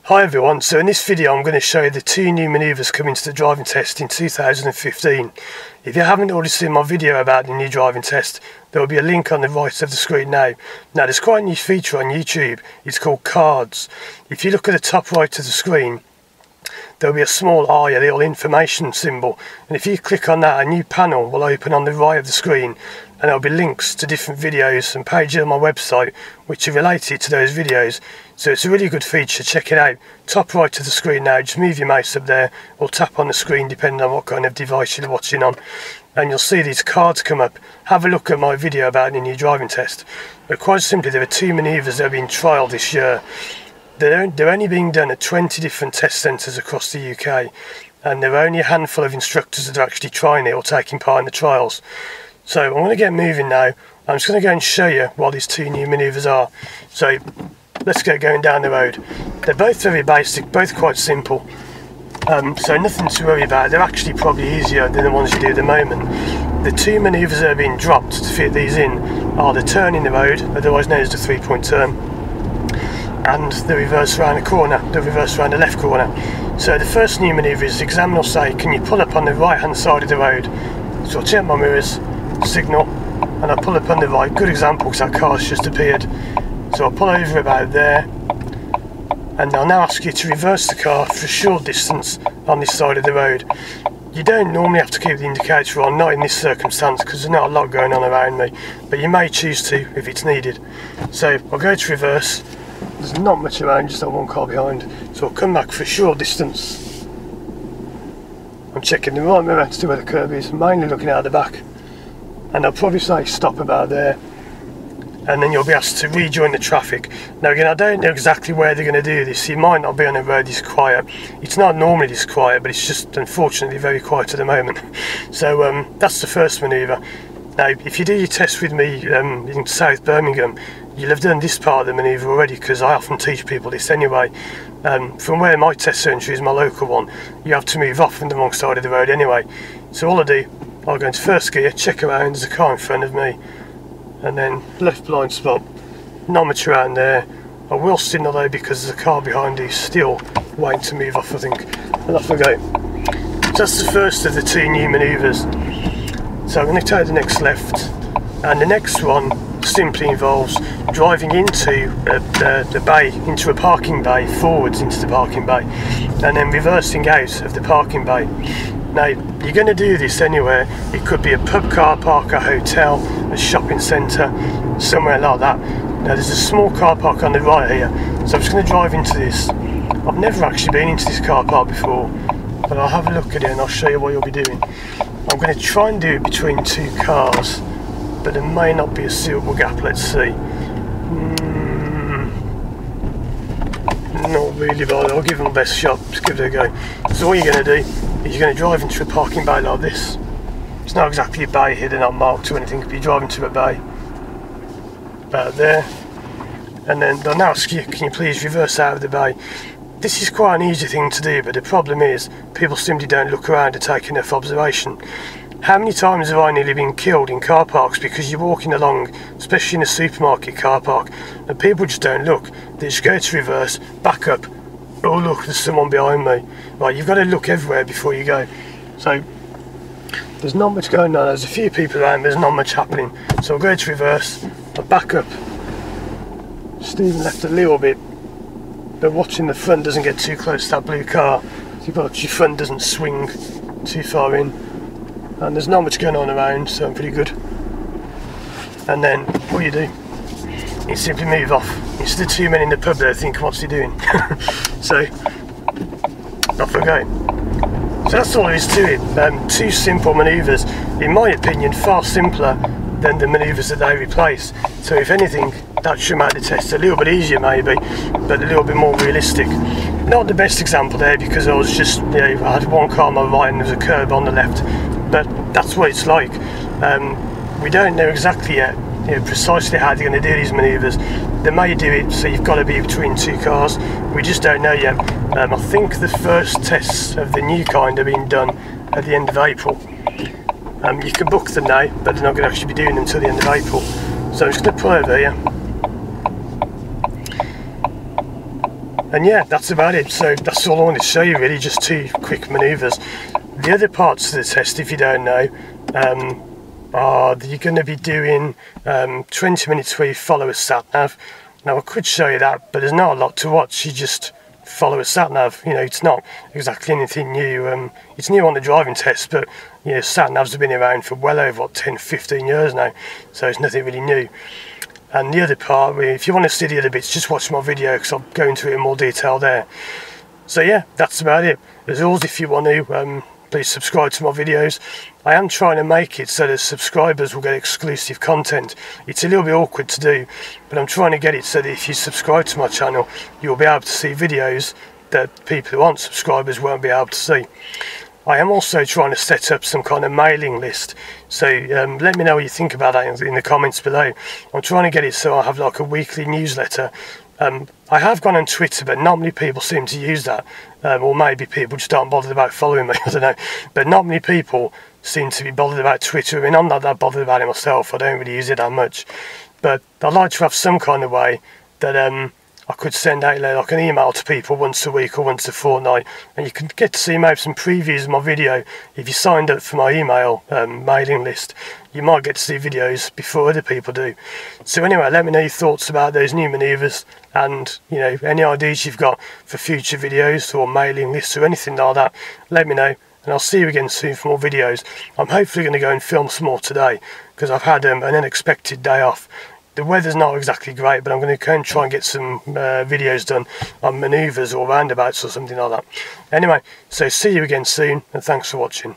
Hi everyone, so in this video I'm going to show you the two new manoeuvres coming to the driving test in 2015. If you haven't already seen my video about the new driving test, there will be a link on the right of the screen now. Now there's quite a new feature on YouTube, it's called cards. If you look at the top right of the screen, there will be a small eye, a little information symbol, and if you click on that, a new panel will open on the right of the screen, and there will be links to different videos and pages on my website which are related to those videos. So it's a really good feature, check it out. Top right of the screen now, just move your mouse up there or tap on the screen depending on what kind of device you're watching on, and you'll see these cards come up. Have a look at my video about the new driving test. But quite simply, there are two manoeuvres that are being trialled this year. They're only being done at 20 different test centres across the UK, and there are only a handful of instructors that are actually trying it or taking part in the trials. So I'm going to get moving now. I'm just going to go and show you what these two new manoeuvres are. So let's get going down the road. They're both very basic, both quite simple. So nothing to worry about. They're actually probably easier than the ones you do at the moment. The two manoeuvres that are being dropped to fit these in are the turn in the road, otherwise known as the 3-point turn, and the reverse around the corner, the reverse around the left corner. So the first new manoeuvre is the examiner will say, can you pull up on the right hand side of the road? So I'll check my mirrors, signal, and I'll pull up on the right. Good example because that car's just appeared. So I'll pull over about there, and I'll now ask you to reverse the car for a short distance on this side of the road. You don't normally have to keep the indicator on, not in this circumstance because there's not a lot going on around me, but you may choose to if it's needed. So I'll go to reverse. There's not much around, just that one car behind, so I'll come back for a short distance. I'm checking the right mirror to see where the curb is, mainly looking out the back, and I'll probably say stop about there, and then you'll be asked to rejoin the traffic. Now again, I don't know exactly where they're going to do this. You might not be on a road this quiet. It's not normally this quiet, but it's just unfortunately very quiet at the moment. So that's the first manoeuvre. Now if you do your test with me in South Birmingham, you'll have done this part of the manoeuvre already because I often teach people this anyway. From where my test centre is, my local one, you have to move off from the wrong side of the road anyway. So all I do, I'll go into first gear, check around, there's a car in front of me, and then left blind spot, not much around there. I will signal though because there's a car behind you still waiting to move off, I think, and off I go. So that's the first of the two new manoeuvres. So I'm going to take the next left, and the next one simply involves driving into the bay, into a parking bay, forwards into the parking bay, and then reversing out of the parking bay. Now you're going to do this anywhere. It could be a pub car park, a hotel, a shopping centre, somewhere like that. Now there's a small car park on the right here, so I'm just going to drive into this. I've never actually been into this car park before, but I'll have a look at it and I'll show you what you'll be doing. I'm going to try and do it between two cars, but there may not be a suitable gap, let's see. Not really, but I'll give them the best shot, just give it a go. So what you're going to do is you're going to drive into a parking bay like this. It's not exactly a bay here, they're not marked or anything, but you drive into a bay, about there, and then they'll now ask you, can you please reverse out of the bay? This is quite an easy thing to do, but the problem is people simply don't look around and take enough observation. How many times have I nearly been killed in car parks because you're walking along, especially in a supermarket car park, and people just don't look. They just go to reverse, back up. Oh look, there's someone behind me. Right, you've got to look everywhere before you go. So there's not much going on. There's a few people around, there's not much happening. So I'll go to reverse, I'll back up. Just even left a little bit, but watching the front doesn't get too close to that blue car. So your front doesn't swing too far in. And there's not much going on around, so I'm pretty good. And then what you do, you simply move off. Instead of two men in the pub there thinking, what's he doing? So off I go. So that's all there is to it. Two simple manoeuvres, in my opinion, far simpler than the manoeuvres that they replace. So if anything, that should make the test a little bit easier maybe, but a little bit more realistic. Not the best example there because I was just, I had one car on my right and there was a curb on the left. But that's what it's like. We don't know exactly yet, precisely how they're going to do these manoeuvres. They may do it so you've got to be between two cars. We just don't know yet. I think the first tests of the new kind are being done at the end of April. You can book them now, but they're not going to actually be doing them until the end of April. So I'm just going to pull over here. And yeah, that's about it. So that's all I wanted to show you really, just 2 quick manoeuvres. The other parts of the test, if you don't know, are that you're going to be doing 20 minutes where you follow a sat-nav. Now I could show you that, but there's not a lot to watch. You just follow a sat-nav. You know, it's not exactly anything new. It's new on the driving test, but you know, sat-navs have been around for well over, what, 10, 15 years now, so it's nothing really new. And the other part, if you want to see the other bits, just watch my video, because I'll go into it in more detail there. So yeah, that's about it. As always, if you want to, please subscribe to my videos. I am trying to make it so that subscribers will get exclusive content. It's a little bit awkward to do, but I'm trying to get it so that if you subscribe to my channel, you'll be able to see videos that people who aren't subscribers won't be able to see. I am also trying to set up some kind of mailing list, so let me know what you think about that in the comments below. I'm trying to get it so I have like a weekly newsletter. I have gone on Twitter, but not many people seem to use that, or maybe people just aren't bothered about following me, I don't know, but not many people seem to be bothered about Twitter. I mean, I'm not that bothered about it myself, I don't really use it that much, but I'd like to have some kind of way that I could send out like an email to people once a week or once a fortnight, and you can get to see maybe some previews of my video. If you signed up for my email mailing list, you might get to see videos before other people do. So anyway, let me know your thoughts about those new manoeuvres, and you know, any ideas you've got for future videos or mailing lists or anything like that, let me know, and I'll see you again soon for more videos. I'm hopefully going to go and film some more today, because I've had an unexpected day off. The weather's not exactly great, but I'm going to go and try and get some videos done on manoeuvres or roundabouts or something like that. Anyway, so see you again soon, and thanks for watching.